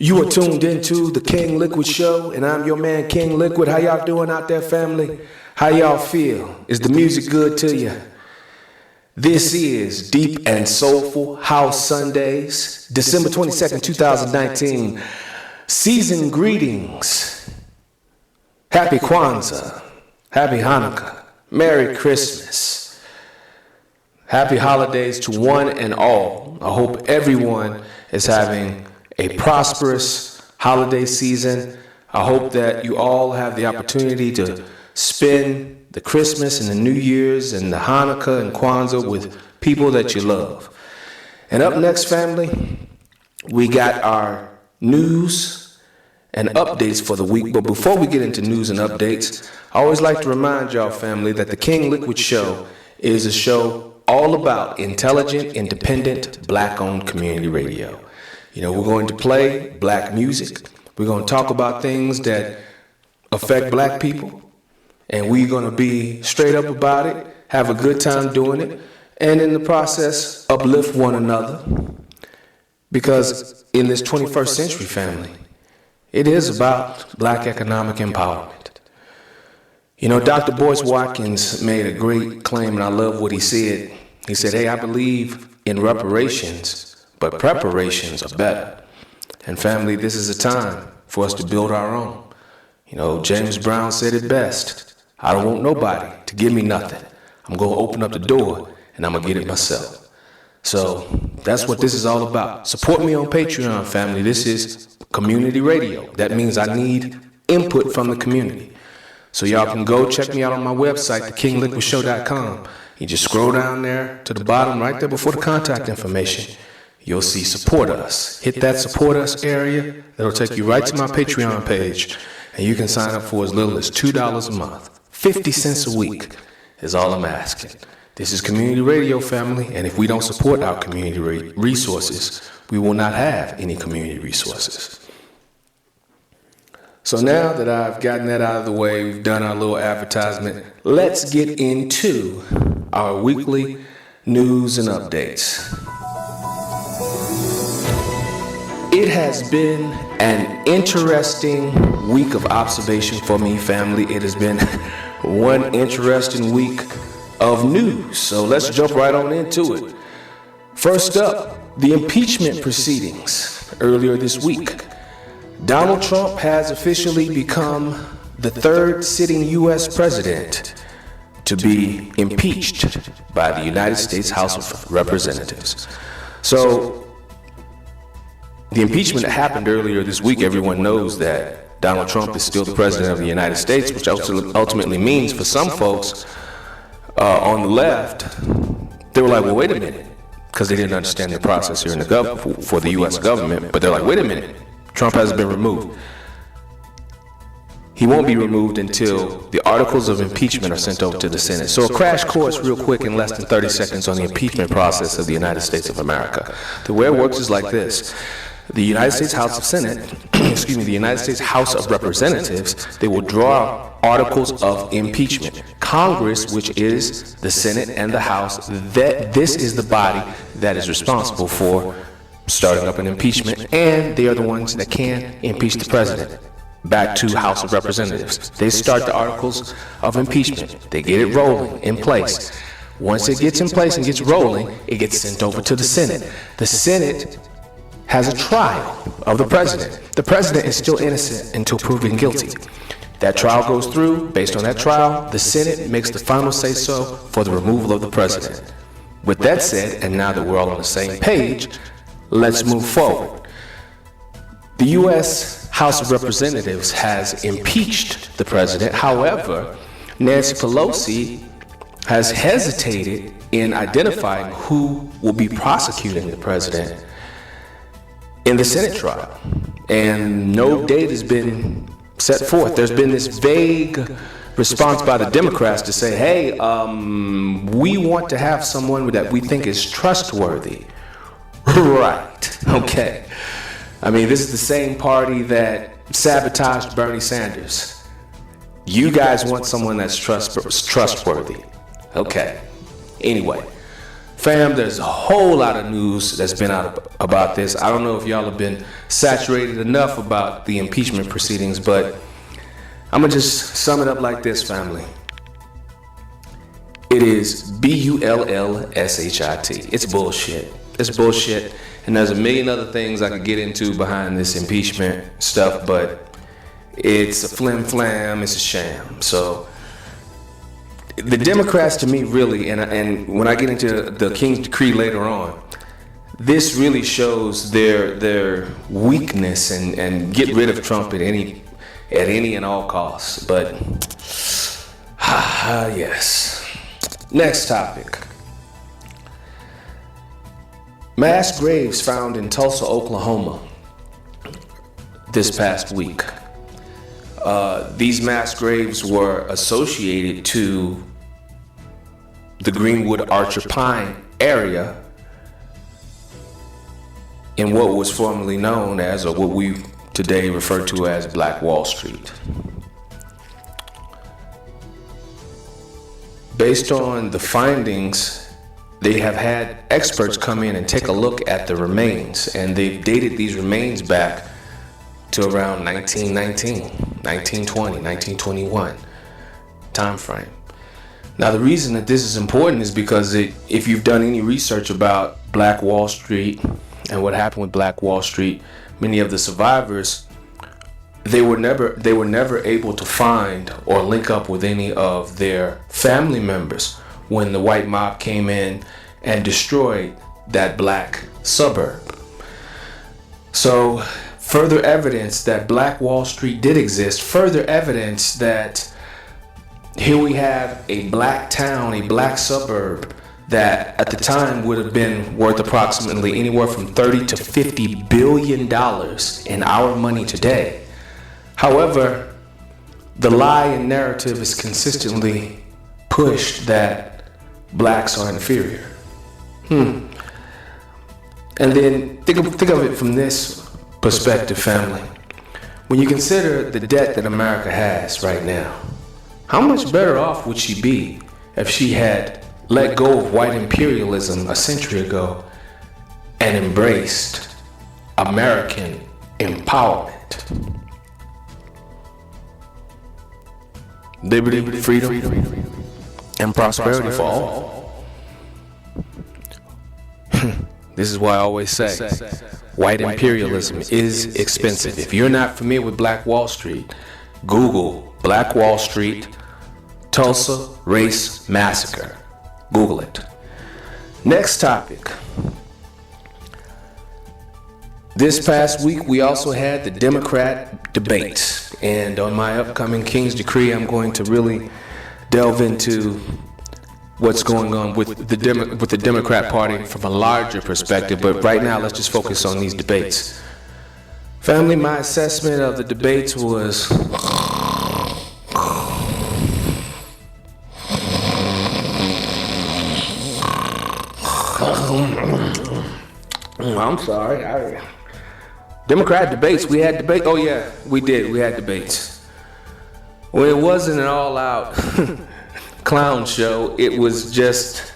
You are tuned into the King LiKuiD Show, and I'm your man, King LiKuiD. How y'all doing out there, family? How y'all feel? Is the music good to you? This is Deep and Soulful House Sundays, December 22nd, 2019. Season greetings. Happy Kwanzaa. Happy Hanukkah. Merry Christmas. Happy holidays to one and all. I hope everyone is having a prosperous holiday season. I hope that you all have the opportunity to spend the Christmas and the New Year's and the Hanukkah and Kwanzaa with people that you love. And up next, family, we got our news and updates for the week. But before we get into news and updates, I always like to remind y'all, family, that the King LiKuiD Show is a show all about intelligent, independent, black-owned community radio. You know, we're going to play black music. We're going to talk about things that affect black people. And we're going to be straight up about it, have a good time doing it, and in the process, uplift one another. Because in this 21st century, family, it is about black economic empowerment. You know, Dr. Boyce Watkins made a great claim, and I love what he said. He said, hey, I believe in reparations, but preparations are better. And family, this is a time for us to build our own. You know, James Brown said it best. I don't want nobody to give me nothing. I'm going to open up the door and I'm going to get it myself. So that's what this is all about. Support me on Patreon, family. This is community radio. That means I need input from the community. So y'all can go check me out on my website, thekingliquidshow.com. You just scroll down there to the bottom, right there before the contact information. You'll see support us. Hit that support us area. That'll take you right to my Patreon page. And you can sign up for as little as $2 a month. 50 cents a week is all I'm asking. This is community radio, family. And if we don't support our community resources, we will not have any community resources. So now that I've gotten that out of the way, we've done our little advertisement, let's get into our weekly news and updates. It has been an interesting week of observation for me, family. It has been one interesting week of news. So let's jump right on into it. First up, the impeachment proceedings earlier this week. Donald Trump has officially become the third sitting U.S. president to be impeached by the United States House of Representatives. So the impeachment that happened earlier this week, everyone knows that Donald Trump is still the president of the United States, which ultimately means for some folks on the left, they were like, well, wait a minute, because they didn't understand the process here in the for the U.S. government. But they're like, wait a minute, Trump hasn't been removed. He won't be removed until the articles of impeachment are sent over to the Senate. So a crash course real quick in less than 30 seconds on the impeachment process of the United States of America. The way it works is like this. The United States House of Senate, the United States House of Representatives, they will draw articles of impeachment. Congress, which is the Senate and the House, this is the body that is responsible for starting up an impeachment, and they are the ones that can impeach the president. Back to House of Representatives. They start the articles of impeachment. They get it rolling in place. Once it gets in place and gets rolling, it gets sent over to the Senate. The Senate has a trial of the president. The president is still innocent until proven guilty. That trial goes through. Based on that trial, the Senate makes the final say-so for the removal of the president. With that said, and now that we're all on the same page, let's move forward. The U.S. House of Representatives has impeached the president. However, Nancy Pelosi has hesitated in identifying who will be prosecuting the president in the Senate trial. And no date has been set forth. There's been this vague response by the Democrats to say, hey, we want to have someone that we think is trustworthy. Right. Okay. I mean, this is the same party that sabotaged Bernie Sanders. You guys want someone that's trustworthy. Okay. Anyway, Fam, there's a whole lot of news that's been out about this. I don't know if y'all have been saturated enough about the impeachment proceedings, but I'm going to just sum it up like this, family. It is bullshit. It's bullshit. It's bullshit. And there's a million other things I could get into behind this impeachment stuff, but it's a flim flam. It's a sham. So the Democrats, to me, really, and when I get into the King's Decree later on, this really shows their weakness and get rid of Trump at any and all costs. But yes. Next topic. Mass graves found in Tulsa, Oklahoma this past week. These mass graves were associated to the Greenwood Archer Pine area in what was formerly known as, or what we today refer to as, Black Wall Street. Based on the findings, they have had experts come in and take a look at the remains, and they've dated these remains back to around 1919, 1920, 1921 time frame. Now, the reason that this is important is because if you've done any research about Black Wall Street and what happened with Black Wall Street, many of the survivors, they were never able to find or link up with any of their family members when the white mob came in and destroyed that black suburb. So, further evidence that Black Wall Street did exist, further evidence that here we have a black town, a black suburb that at the time would have been worth approximately anywhere from 30 to 50 billion dollars in our money today. However, the lie and narrative is consistently pushed that blacks are inferior. And then think of it from this perspective, family. When you consider the debt that America has right now, how much better off would she be if she had let go of white imperialism a century ago and embraced American empowerment? Liberty, freedom, and prosperity for all. This is why I always say, white imperialism is expensive. If you're not familiar with Black Wall Street, Google Black Wall Street, Tulsa Race Massacre. Google it. Next topic. This past week, we also had the Democrat debates. And on my upcoming King's Decree, I'm going to really delve into what's going on with the Democrat Party from a larger perspective. But right now, let's just focus on these debates. Family, my assessment of the debates was... I'm sorry. Democrat debates. We had debate. Oh yeah, we did. We had debates. Well, it wasn't an all-out clown show. It was just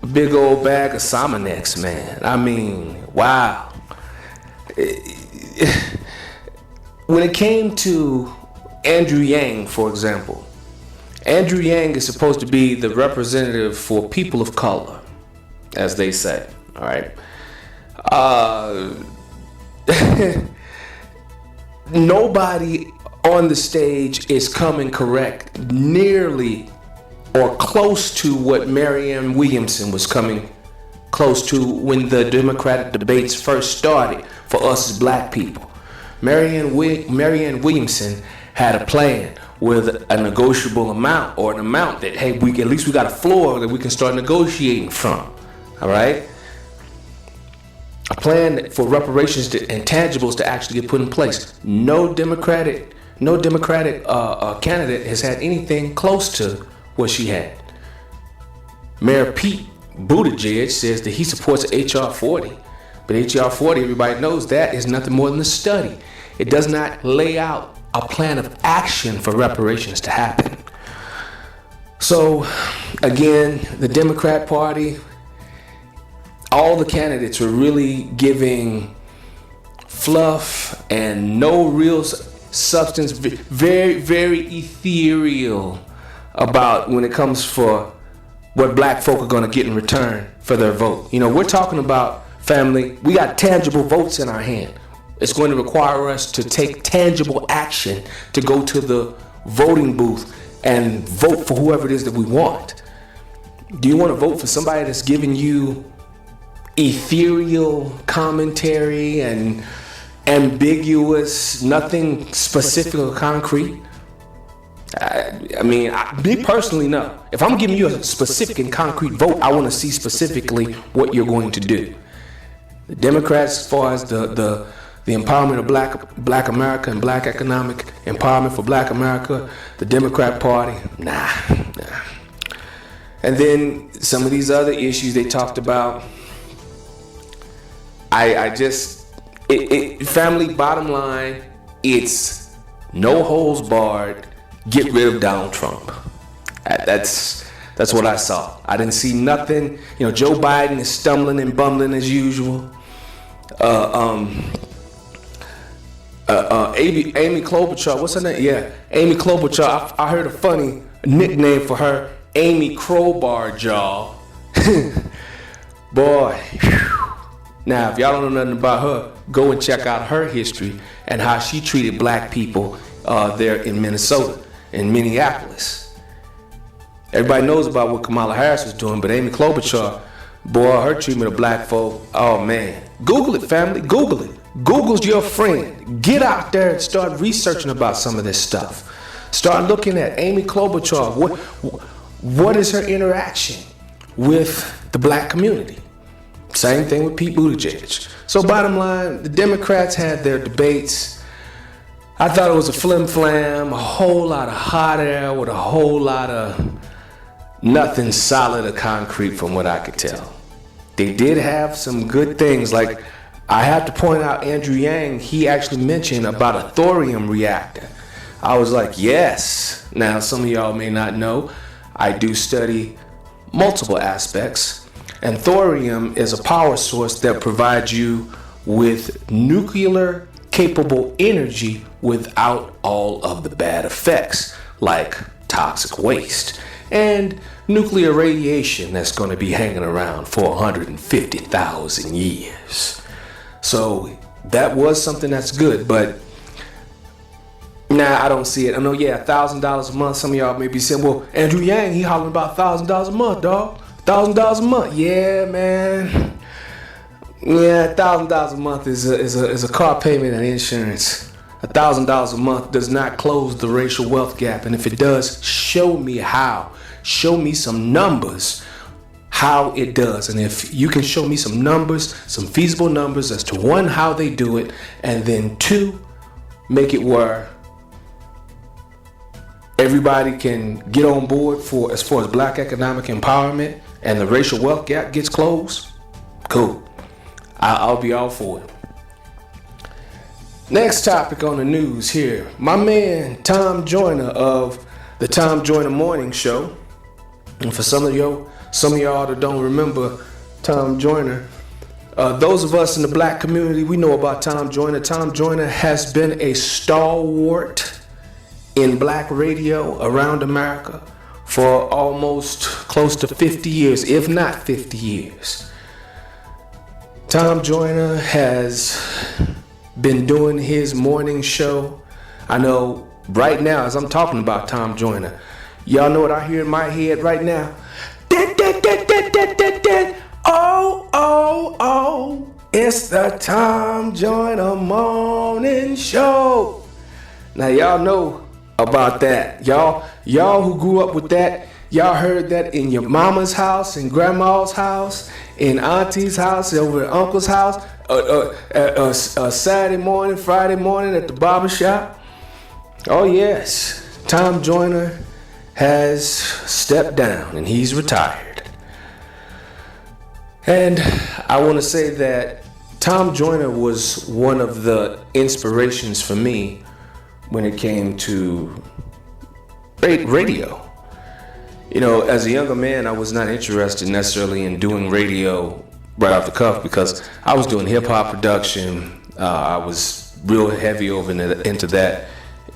a big old bag of Sominex, man. I mean, wow. When it came to Andrew Yang, for example, Andrew Yang is supposed to be the representative for people of color, as they say. All right. Nobody on the stage is coming correct nearly or close to what Marianne Williamson was coming close to when the Democratic debates first started for us as black people. Marianne Williamson had a plan with a negotiable amount, or an amount that, hey, at least we got a floor that we can start negotiating from. All right? A plan for reparations and tangibles to actually get put in place. No Democratic candidate has had anything close to what she had. Mayor Pete Buttigieg says that he supports HR 40, but HR 40, everybody knows that is nothing more than a study. It does not lay out a plan of action for reparations to happen. So, again, the Democrat Party, all the candidates were really giving fluff and no real substance, very, very ethereal about when it comes for what black folk are going to get in return for their vote. You know, we're talking about, family, we got tangible votes in our hand. It's going to require us to take tangible action to go to the voting booth and vote for whoever it is that we want. Do you want to vote for somebody that's giving you ethereal commentary and ambiguous, nothing specific or concrete? I mean, me personally, no. If I'm giving you a specific and concrete vote, I want to see specifically what you're going to do. The Democrats, as far as the empowerment of black America and black economic empowerment for black America, the Democrat Party, nah. And then some of these other issues they talked about, family, bottom line, it's no holds barred, get rid of Donald Trump. That's what I saw. I didn't see nothing. You know, Joe Biden is stumbling and bumbling as usual. Amy Klobuchar, what's her name? Yeah, Amy Klobuchar. I heard a funny nickname for her, Amy Crowbar Jaw. Boy. Now, if y'all don't know nothing about her, go and check out her history and how she treated black people there in Minnesota, in Minneapolis. Everybody knows about what Kamala Harris was doing, but Amy Klobuchar, boy, her treatment of black folk, oh man. Google it, family, Google it. Google's your friend. Get out there and start researching about some of this stuff. Start looking at Amy Klobuchar. What is her interaction with the black community? Same thing with Pete Buttigieg. So bottom line, the Democrats had their debates. I thought it was a flim-flam, a whole lot of hot air with a whole lot of nothing solid or concrete from what I could tell. They did have some good things, like I have to point out Andrew Yang, he actually mentioned about a thorium reactor. I was like, yes. Now, some of y'all may not know, I do study multiple aspects, and thorium is a power source that provides you with nuclear capable energy without all of the bad effects, like toxic waste and nuclear radiation that's going to be hanging around for 150,000 years. So that was something that's good, but nah, I don't see it. I know, yeah, $1,000 a month. Some of y'all may be saying, well, Andrew Yang, he hollering about $1,000 a month, dog. $1,000 a month. Yeah, man. Yeah, $1,000 a month is a car payment and insurance. $1,000 a month does not close the racial wealth gap, and if it does, show me how. Show me some numbers how it does. And if you can show me some numbers, some feasible numbers as to one, how they do it, and then two, make it where everybody can get on board for as far as black economic empowerment and the racial wealth gap gets closed, cool. I'll be all for it. Next topic on the news here. My man Tom Joyner of the Tom Joyner Morning Show. And for some of y'all that don't remember Tom Joyner, those of us in the black community, we know about Tom Joyner. Tom Joyner has been a stalwart in black radio around America for almost close to 50 years, if not 50 years. Tom Joyner has been doing his morning show. I know right now, as I'm talking about Tom Joyner, y'all know what I hear in my head right now? Oh, it's the Tom Joyner Morning Show. Now y'all know about that. Y'all who grew up with that, y'all heard that in your mama's house, in grandma's house, in auntie's house, over at uncle's house, Saturday morning, Friday morning at the barber shop. Oh yes, Tom Joyner has stepped down and he's retired. And I want to say that Tom Joyner was one of the inspirations for me when it came to radio. You know, as a younger man, I was not interested necessarily in doing radio right off the cuff because I was doing hip hop production. I was real heavy into that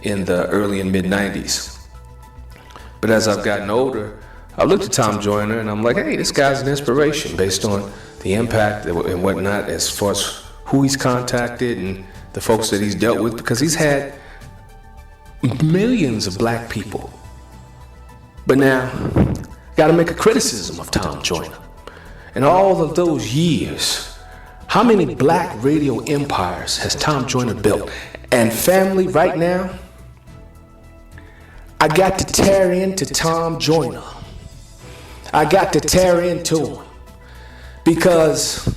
in the early and mid 90s. But as I've gotten older, I looked at Tom Joyner and I'm like, hey, this guy's an inspiration based on the impact and whatnot as far as who he's contacted and the folks that he's dealt with, because he's had millions of black people. But now, gotta make a criticism of Tom Joyner. In all of those years, how many black radio empires has Tom Joyner built? And family, right now, I got to tear into Tom Joyner. I got to tear into him. Because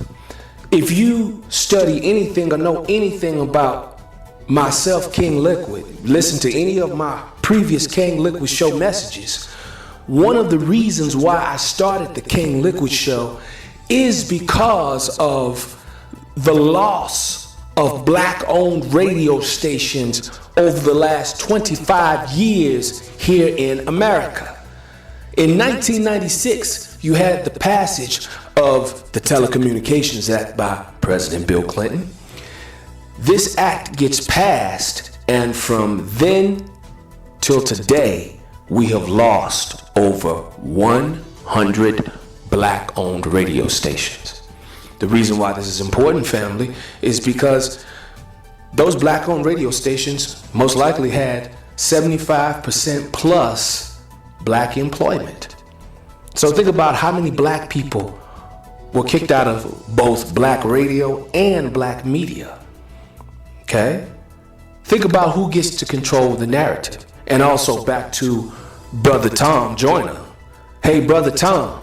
if you study anything or know anything about myself, King LiKuiD, listen to any of my previous King LiKuiD show messages, one of the reasons why I started the King LiKuiD show is because of the loss of black-owned radio stations over the last 25 years here in America. In 1996, you had the passage of the Telecommunications Act by President Bill Clinton. This act gets passed, and from then till today, we have lost over 100 black-owned radio stations. The reason why this is important, family, is because those black-owned radio stations most likely had 75% plus black employment. So think about how many black people were kicked out of both black radio and black media. Okay? Think about who gets to control the narrative. And also back to Brother Tom Joyner. Hey, Brother Tom,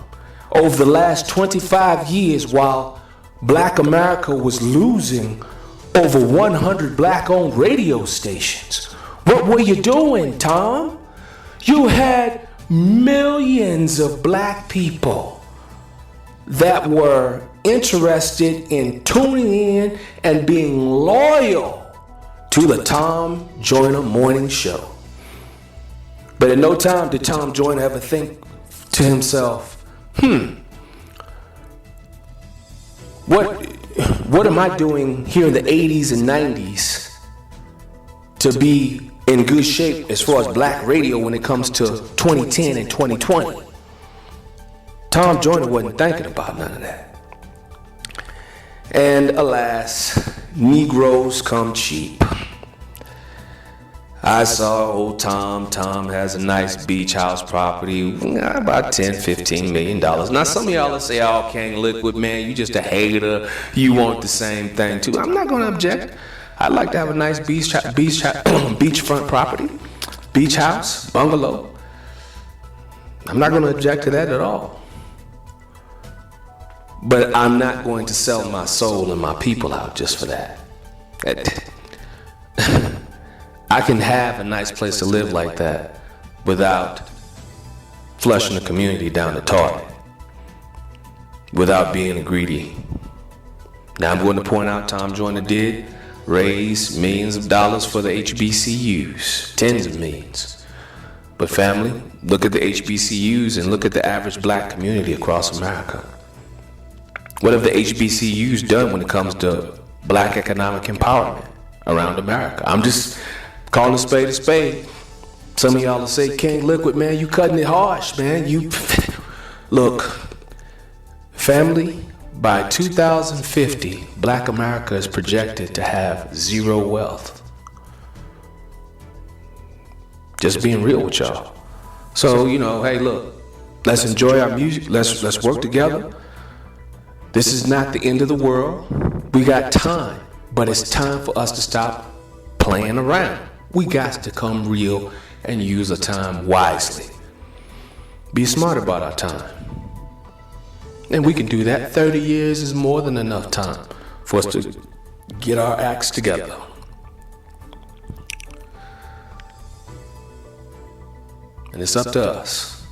over the last 25 years, while Black America was losing over 100 black-owned radio stations, what were you doing, Tom? You had millions of black people that were interested in tuning in and being loyal to the Tom Joyner Morning Show. But in no time did Tom Joyner ever think to himself, what am I doing here in the 80s and 90s to be in good shape as far as black radio when it comes to 2010 and 2020? Tom Joyner wasn't thinking about none of that. And alas, Negroes come cheap. I saw old Tom. Tom has a nice beach house property, about $10-15 million. Now some of y'all will say, oh, King LiKuiD, man, you just a hater. You want the same thing too. I'm not going to object. I'd like to have a nice beachfront property, beach house, bungalow. I'm not going to object to that at all. But I'm not going to sell my soul and my people out just for that. I can have a nice place to live like that without flushing the community down the toilet, without being greedy. Now I'm going to point out Tom Joyner did raise millions of dollars for the HBCUs, tens of millions. But family, look at the HBCUs and look at the average black community across America. What have the HBCUs done when it comes to black economic empowerment around America? I'm just calling a spade. Some of y'all will say, King LiKuiD, man, you cutting it harsh, man. You look, family, by 2050, black America is projected to have zero wealth. Just being real with y'all. So, hey, look, let's enjoy our music. Let's work together. This is not the end of the world. We got time, but it's time for us to stop playing around. We got to come real and use our time wisely. Be smart about our time. And we can do that. 30 years is more than enough time for us to get our acts together. And it's up to us.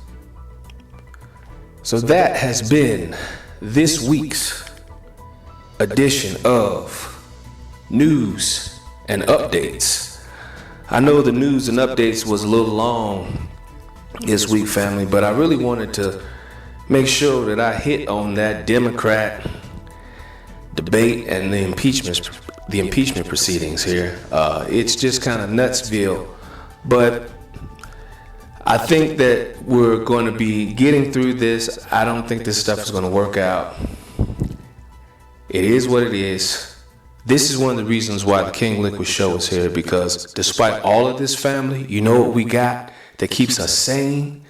So that has been this week's edition of News and Updates. I know the news and updates was a little long this week, family, but I really wanted to make sure that I hit on that Democrat debate and the impeachment proceedings here. It's just kind of nutsville, but I think that we're going to be getting through this. I don't think this stuff is going to work out. It is what it is. This is one of the reasons why the King LiKuiD Show is here, because despite all of this, family, you know what we got that keeps us sane?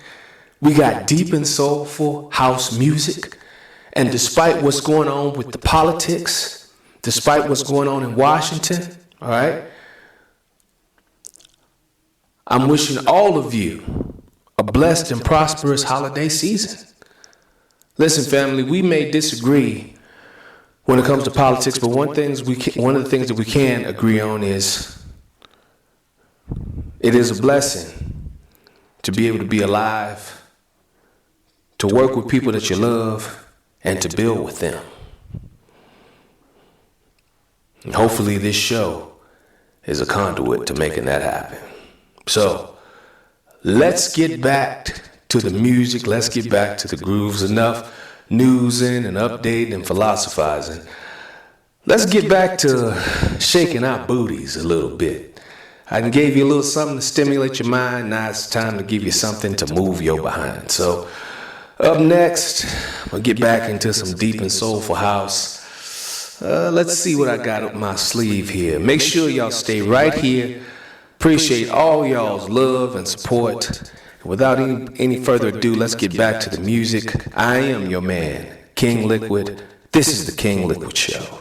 We got deep and soulful house music. And despite what's going on with the politics, despite what's going on in Washington, all right, I'm wishing all of you a blessed and prosperous holiday season. Listen, family, we may disagree when it comes to politics, but one of the things that we can agree on is it is a blessing to be able to be alive, to work with people that you love, and to build with them. And hopefully this show is a conduit to making that happen. So let's get back to the music. Let's get back to the grooves. Enough newsing and updating and philosophizing. Let's get back to shaking our booties a little bit. I gave you a little something to stimulate your mind. Now it's time to give you something to move your behind. So up next, we'll get back into some deep and soulful house. Let's see what I got up my sleeve here. Make sure y'all stay right here. Appreciate all y'all's love and support. Without any further ado, let's get back to the music. I am your man, King LiKuiD. This is the King LiKuiD Show.